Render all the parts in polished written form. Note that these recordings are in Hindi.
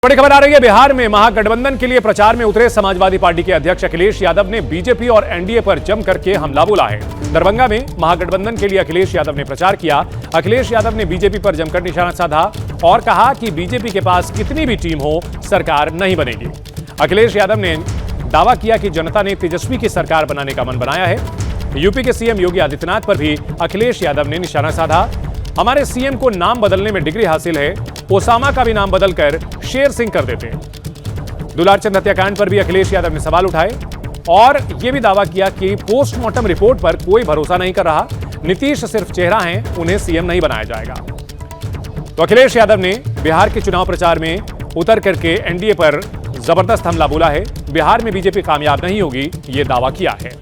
बड़ी खबर आ रही है। बिहार में महागठबंधन के लिए प्रचार में उतरे समाजवादी पार्टी के अध्यक्ष अखिलेश यादव ने बीजेपी और एनडीए पर जम करके हमला बोला है। दरभंगा में महागठबंधन के लिए अखिलेश यादव ने प्रचार किया। अखिलेश यादव ने बीजेपी पर जमकर निशाना साधा और कहा कि बीजेपी के पास कितनी भी टीम हो, सरकार नहीं बनेगी। अखिलेश यादव ने दावा किया कि जनता ने तेजस्वी की सरकार बनाने का मन बनाया है। यूपी के सीएम योगी आदित्यनाथ पर भी अखिलेश यादव ने निशाना साधा। हमारे सीएम को नाम बदलने में डिग्री हासिल है, ओसामा का भी नाम बदलकर शेर सिंह कर देते। दुलारचंद हत्याकांड पर भी अखिलेश यादव ने सवाल उठाए और यह भी दावा किया कि पोस्टमार्टम रिपोर्ट पर कोई भरोसा नहीं कर रहा। नीतीश सिर्फ चेहरा हैं, उन्हें सीएम नहीं बनाया जाएगा। तो अखिलेश यादव ने बिहार के चुनाव प्रचार में उतर करके एनडीए पर जबरदस्त हमला बोला है। बिहार में बीजेपी कामयाब नहीं होगी, यह दावा किया है।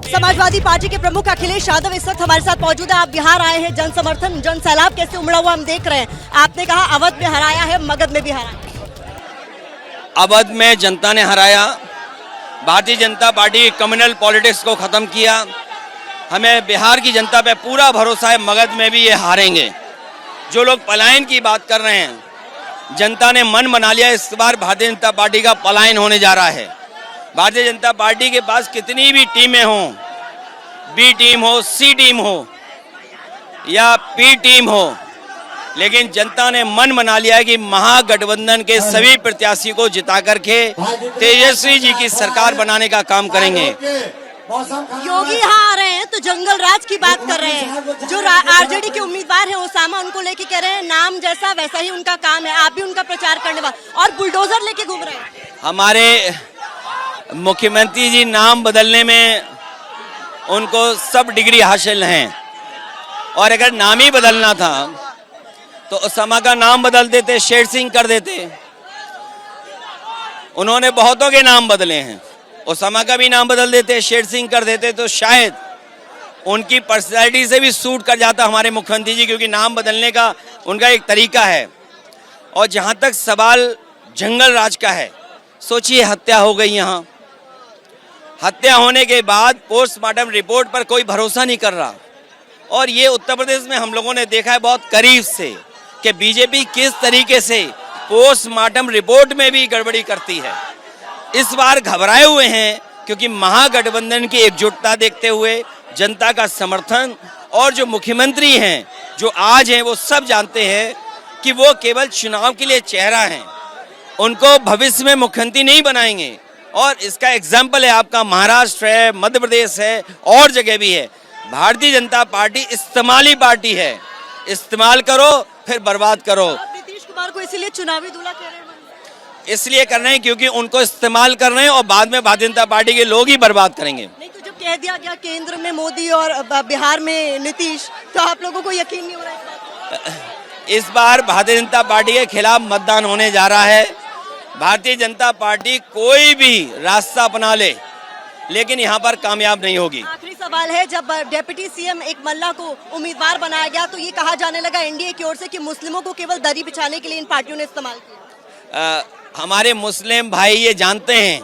समाजवादी पार्टी के प्रमुख अखिलेश यादव इस वक्त हमारे साथ मौजूद है। आप बिहार आए हैं, जन समर्थन, जन सैलाब कैसे उमड़ा हुआ हम देख रहे हैं। आपने कहा अवध में हराया है, मगध में भी हराया। अवध में जनता ने हराया। Bharatiya Janata party communal politics को खत्म किया। हमें बिहार की जनता पे पूरा भरोसा है, मगध में भी ये हारेंगे। जो लोग पलायन की बात कर रहे हैं, जनता ने मन बना लिया, इस बार भारतीय जनता पार्टी का पलायन होने जा रहा है। भारतीय जनता पार्टी के पास कितनी भी टीमें हों, बी टीम हो, सी टीम हो या पी टीम हो, लेकिन जनता ने मन बना लिया है कि महागठबंधन के सभी प्रत्याशी को जिता करके तेजस्वी जी की सरकार बनाने का काम करेंगे। योगी यहाँ आ रहे हैं तो जंगल राज की बात कर रहे हैं। जो आरजेडी के उम्मीदवार हैं ओसामा, उनको लेके कह रहे हैं नाम जैसा वैसा ही उनका काम है, आप भी उनका प्रचार करने वाले और बुलडोजर लेके घूम रहे हैं। हमारे मुख्यमंत्री जी नाम बदलने में उनको सब डिग्री हासिल हैं, और अगर नाम ही बदलना था तो ओसामा का नाम बदल देते, शेर सिंह कर देते। उन्होंने बहुतों के नाम बदले हैं, ओसामा का भी नाम बदल देते, शेर सिंह कर देते, तो शायद उनकी पर्सनैलिटी से भी सूट कर जाता हमारे मुख्यमंत्री जी, क्योंकि नाम बदलने का उनका एक तरीका है। और जहां तक सवाल जंगल राज का है, सोचिए हत्या हो गई यहाँ, हत्या होने के बाद पोस्टमार्टम रिपोर्ट पर कोई भरोसा नहीं कर रहा। और ये उत्तर प्रदेश में हम लोगों ने देखा है बहुत करीब से कि बीजेपी किस तरीके से पोस्टमार्टम रिपोर्ट में भी गड़बड़ी करती है। इस बार घबराए हुए हैं क्योंकि महागठबंधन की एकजुटता देखते हुए, जनता का समर्थन, और जो मुख्यमंत्री हैं जो आज हैं, वो सब जानते हैं कि वो केवल चुनाव के लिए चेहरा हैं, उनको भविष्य में मुख्यमंत्री नहीं बनाएंगे। और इसका एग्जाम्पल है आपका महाराष्ट्र है, मध्य प्रदेश है, और जगह भी है। भारतीय जनता पार्टी इस्तेमाली पार्टी है, इस्तेमाल करो फिर बर्बाद करो। नीतीश कुमार को इसीलिए चुनावी दूल्हा कह रहे हैं, इसलिए कर रहे हैं क्योंकि उनको इस्तेमाल कर रहे हैं और बाद में भारतीय जनता पार्टी के लोग ही बर्बाद करेंगे। नहीं तो जब कह दिया गया केंद्र में मोदी और बिहार में नीतीश, तो आप लोगों को यकीन नहीं हो रहा है? इस बार भारतीय जनता पार्टी के खिलाफ मतदान होने जा रहा है। भारतीय जनता पार्टी कोई भी रास्ता अपना ले, लेकिन यहाँ पर कामयाब नहीं होगी। आखिरी सवाल है, जब डिप्टी सीएम एक मल्ला को उम्मीदवार बनाया गया तो ये कहा जाने लगा एनडीए की ओर से कि मुस्लिमों को केवल दरी बिछाने के लिए इन पार्टियों ने इस्तेमाल किया। हमारे मुस्लिम भाई ये जानते हैं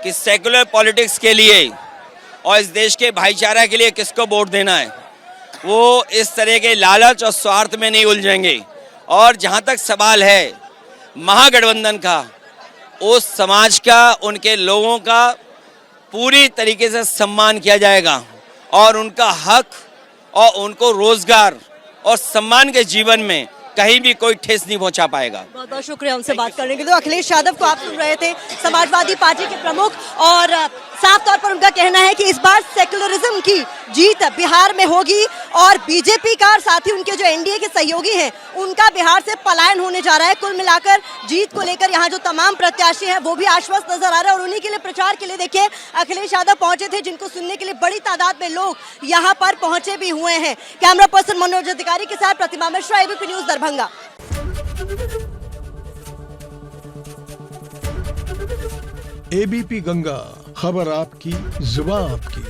कि सेकुलर पॉलिटिक्स के लिए और इस देश के भाईचारा के लिए किसको वोट देना है। वो इस तरह के लालच और स्वार्थ में नहीं उलझेंगे। और जहाँ तक सवाल है महागठबंधन का, उस समाज का, उनके लोगों का पूरी तरीके से सम्मान किया जाएगा और उनका हक और उनको रोजगार और सम्मान के जीवन में कहीं भी कोई ठेस नहीं पहुंचा पाएगा। बहुत बहुत शुक्रिया हमसे बात करने के लिए। अखिलेश यादव को आप सुन रहे थे, समाजवादी पार्टी के प्रमुख, और साफ तौर पर उनका कहना है कि इस बार सेक्युलरिज्म की जीत बिहार में होगी और बीजेपी का और साथ ही उनके जो एनडीए के सहयोगी हैं उनका बिहार से पलायन होने जा रहा है। कुल मिलाकर जीत को लेकर यहाँ जो तमाम प्रत्याशी हैं वो भी आश्वस्त नजर आ रहे हैं और उन्हीं के लिए प्रचार के लिए देखिए अखिलेश यादव पहुंचे थे, जिनको सुनने के लिए बड़ी तादाद में लोग यहाँ पर पहुंचे भी हुए हैं। कैमरा पर्सन मनोज अधिकारी के साथ Pratima Mishra, ABP news, Darbhanga. ABP Ganga, खबर आपकी, जुबान आपकी।